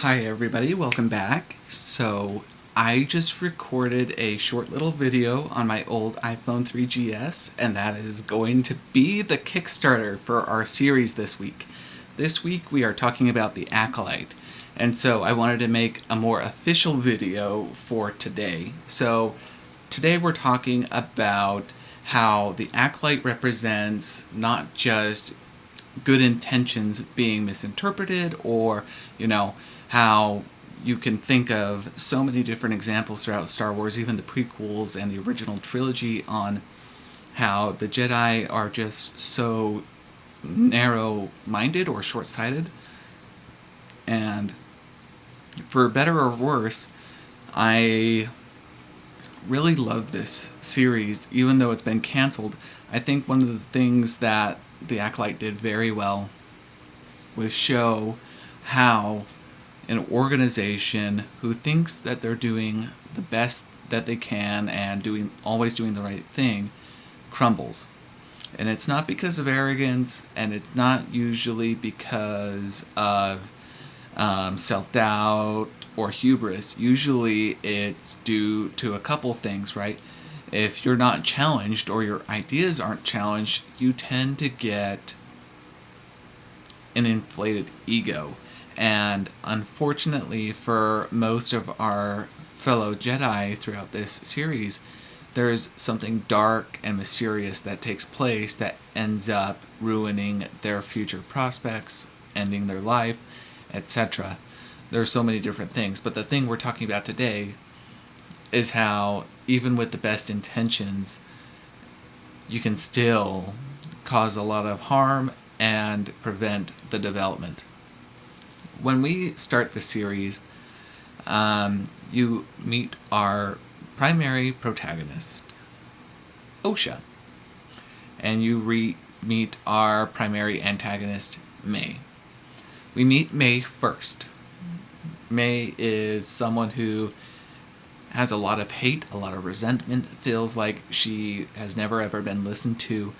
Hi everybody, welcome back. So I just recorded a short little video on my old iPhone 3GS, and that is going to be the Kickstarter for our series this week. This week we are talking about the Acolyte, and so I wanted to make a more official video for today. So today we're talking about how the Acolyte represents not just good intentions being misinterpreted, or how you can think of so many different examples throughout Star Wars, even the prequels and the original trilogy, on how the Jedi are just so narrow-minded or short-sighted. And for better or worse, I really love this series, even though it's been canceled. I think one of the things that the Acolyte did very well was show how an organization who thinks that they're doing the best that they can and always doing the right thing crumbles. And it's not because of arrogance, and it's not usually because of self-doubt or hubris. Usually it's due to a couple things, right? If you're not challenged or your ideas aren't challenged, you tend to get an inflated ego. And unfortunately for most of our fellow Jedi throughout this series, there's something dark and mysterious that takes place that ends up ruining their future prospects, ending their life, etc. There's so many different things, but the thing we're talking about today is how, even with the best intentions, you can still cause a lot of harm and prevent the development. When we start the series, you meet our primary protagonist, Osha, and you meet our primary antagonist, May. We meet May first. May is someone who has a lot of hate, a lot of resentment, feels like she has never ever been listened to,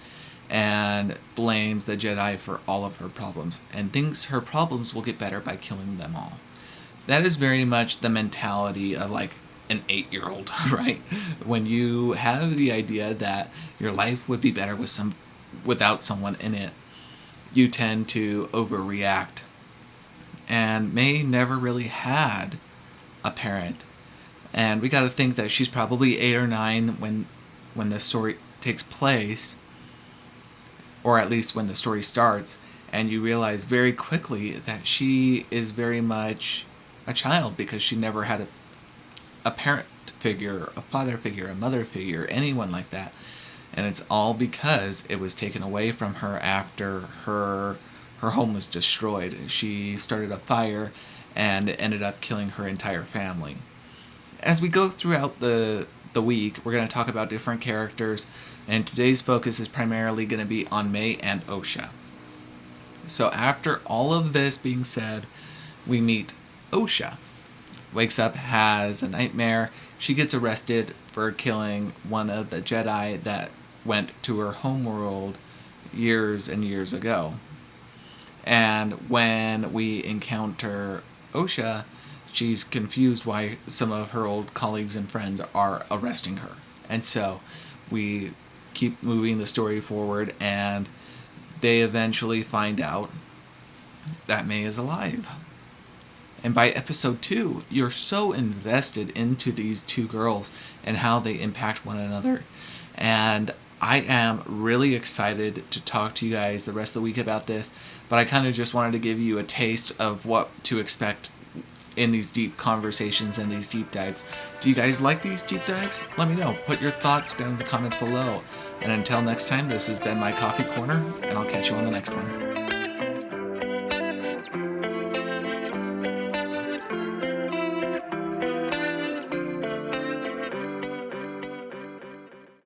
and blames the Jedi for all of her problems, and thinks her problems will get better by killing them all. That is very much the mentality of like an 8-year-old, right? When you have the idea that your life would be better without someone in it, you tend to overreact. And May never really had a parent. And we got to think that she's probably 8 or 9 when the story takes place, or at least when the story starts, and you realize very quickly that she is very much a child because she never had a parent figure, a father figure, a mother figure, anyone like that. And it's all because it was taken away from her after her home was destroyed. She started a fire and it ended up killing her entire family. As we go throughout the week, we're going to talk about different characters, and today's focus is primarily going to be on May and Osha. So after all of this being said, we meet Osha. Wakes up, has a nightmare. She gets arrested for killing one of the Jedi that went to her homeworld years and years ago. And when we encounter Osha, she's confused why some of her old colleagues and friends are arresting her. And so we keep moving the story forward, and they eventually find out that May is alive. And by episode 2, you're so invested into these two girls and how they impact one another. And I am really excited to talk to you guys the rest of the week about this, but I kind of just wanted to give you a taste of what to expect in these deep conversations and these deep dives. Do you guys like these deep dives? Let me know. Put your thoughts down in the comments below. And until next time, this has been my Coffee Corner, and I'll catch you on the next one.